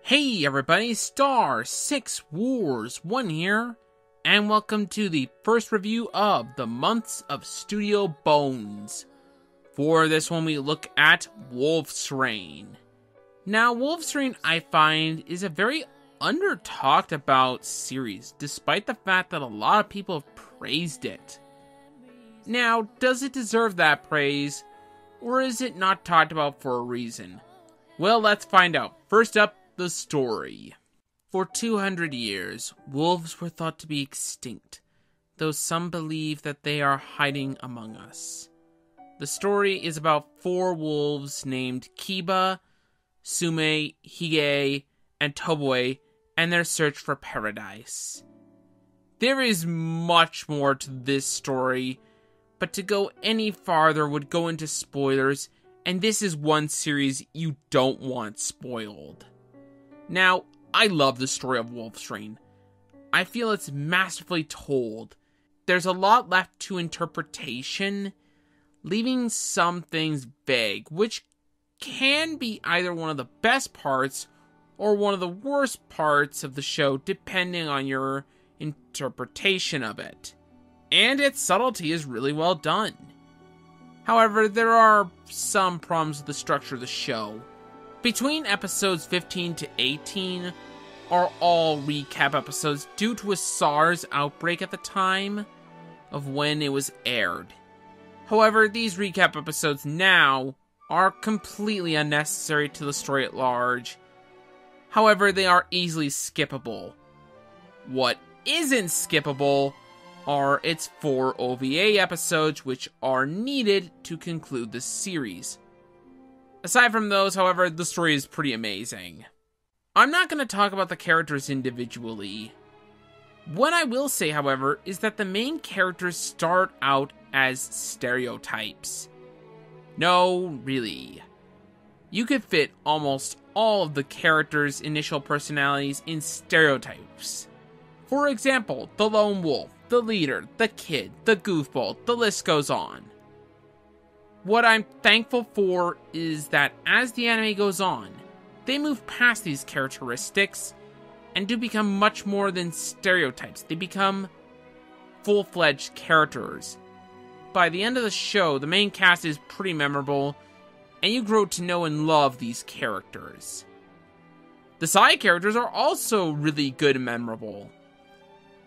Hey everybody, Star 6 Wars 1 here, and welcome to the first review of the Months of Studio Bones. For this one we look at Wolf's Rain. Now Wolf's Rain, I find, is a very under-talked about series, despite the fact that a lot of people have praised it. Now, does it deserve that praise, or is it not talked about for a reason? Well, let's find out. First up, the story. For 200 years, wolves were thought to be extinct, though some believe that they are hiding among us. The story is about 4 wolves named Kiba, Sume, Hige, and Toboe, and their search for paradise. There is much more to this story, but to go any farther would go into spoilers, and this is one series you don't want spoiled. Now, I love the story of Wolf's Rain. I feel it's masterfully told. There's a lot left to interpretation, leaving some things vague, which can be either one of the best parts or one of the worst parts of the show, depending on your interpretation of it. And its subtlety is really well done. However, there are some problems with the structure of the show. Between episodes 15 to 18 are all recap episodes due to a SARS outbreak at the time of when it was aired. However, these recap episodes now are completely unnecessary to the story at large. However, they are easily skippable. What isn't skippable are its 4 OVA episodes, which are needed to conclude the series. Aside from those, however, the story is pretty amazing. I'm not going to talk about the characters individually. What I will say, however, is that the main characters start out as stereotypes. No, really. You could fit almost all of the characters' initial personalities in stereotypes. For example, the lone wolf, the leader, the kid, the goofball, the list goes on. What I'm thankful for is that as the anime goes on, they move past these characteristics and do become much more than stereotypes. They become full-fledged characters. By the end of the show, the main cast is pretty memorable, and you grow to know and love these characters. The side characters are also really good and memorable.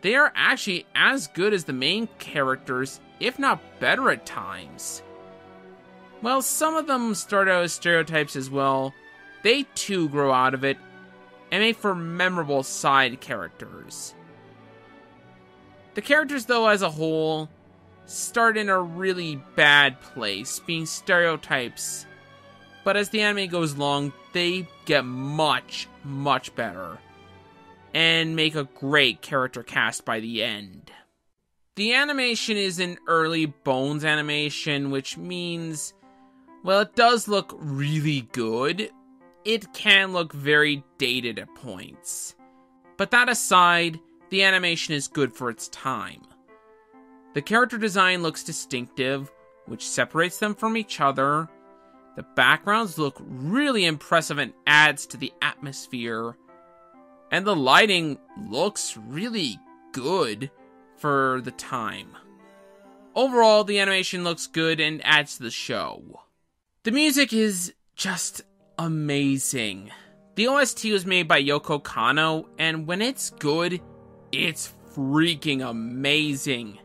They are actually as good as the main characters, if not better at times. While some of them start out as stereotypes as well, they too grow out of it and make for memorable side characters. The characters, though, as a whole, start in a really bad place, being stereotypes, but as the anime goes along, they get much, much better, and make a great character cast by the end. The animation is an early Bones animation, which means, well, it does look really good. It can look very dated at points. But that aside, the animation is good for its time. The character design looks distinctive, which separates them from each other. The backgrounds look really impressive and adds to the atmosphere. And the lighting looks really good for the time. Overall, the animation looks good and adds to the show. The music is just amazing. The OST was made by Yoko Kanno, and when it's good, it's freaking amazing.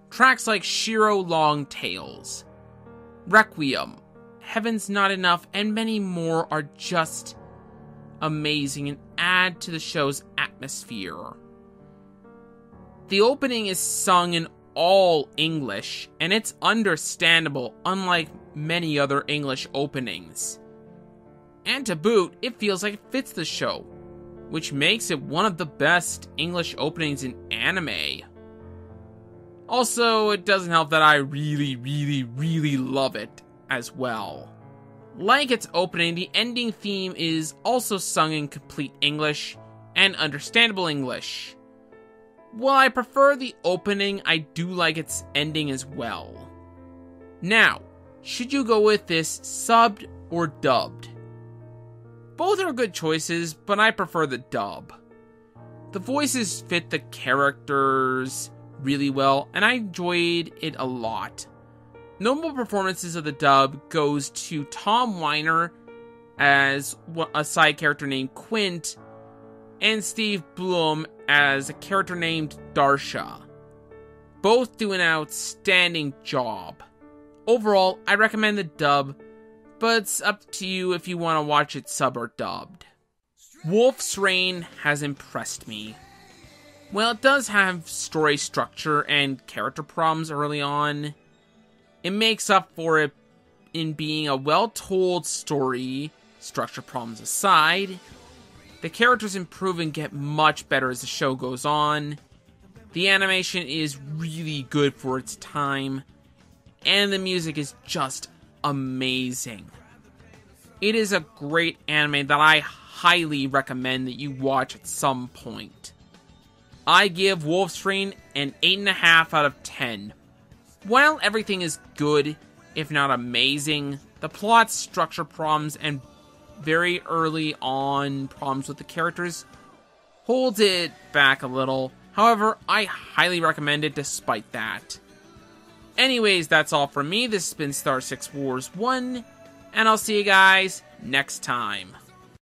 Tracks like Shiro Long Tales, Requiem, Heaven's Not Enough, and many more are just amazing and add to the show's atmosphere. The opening is sung in all English, and it's understandable, unlike many other English openings. And to boot, it feels like it fits the show, which makes it one of the best English openings in anime. Also, it doesn't help that I really love it as well. Like its opening, the ending theme is also sung in complete English and understandable English. While I prefer the opening, I do like its ending as well. Now, should you go with this subbed or dubbed? Both are good choices, but I prefer the dub. The voices fit the characters really well, and I enjoyed it a lot. Notable performances of the dub goes to Tom Weiner as a side character named Quint, and Steve Blum as a character named Darsha. Both do an outstanding job. Overall, I recommend the dub, but it's up to you if you want to watch it sub or dubbed. Wolf's Rain has impressed me. While it does have story structure and character problems early on, it makes up for it in being a well-told story, structure problems aside. The characters improve and get much better as the show goes on. The animation is really good for its time, and the music is just amazing. It is a great anime that I highly recommend that you watch at some point. I give Wolf's Rain an 8.5 out of 10. While everything is good, if not amazing, the plot structure problems and very early on problems with the characters holds it back a little. However, I highly recommend it despite that. Anyways, that's all from me. This has been Star 6 Wars 1, and I'll see you guys next time.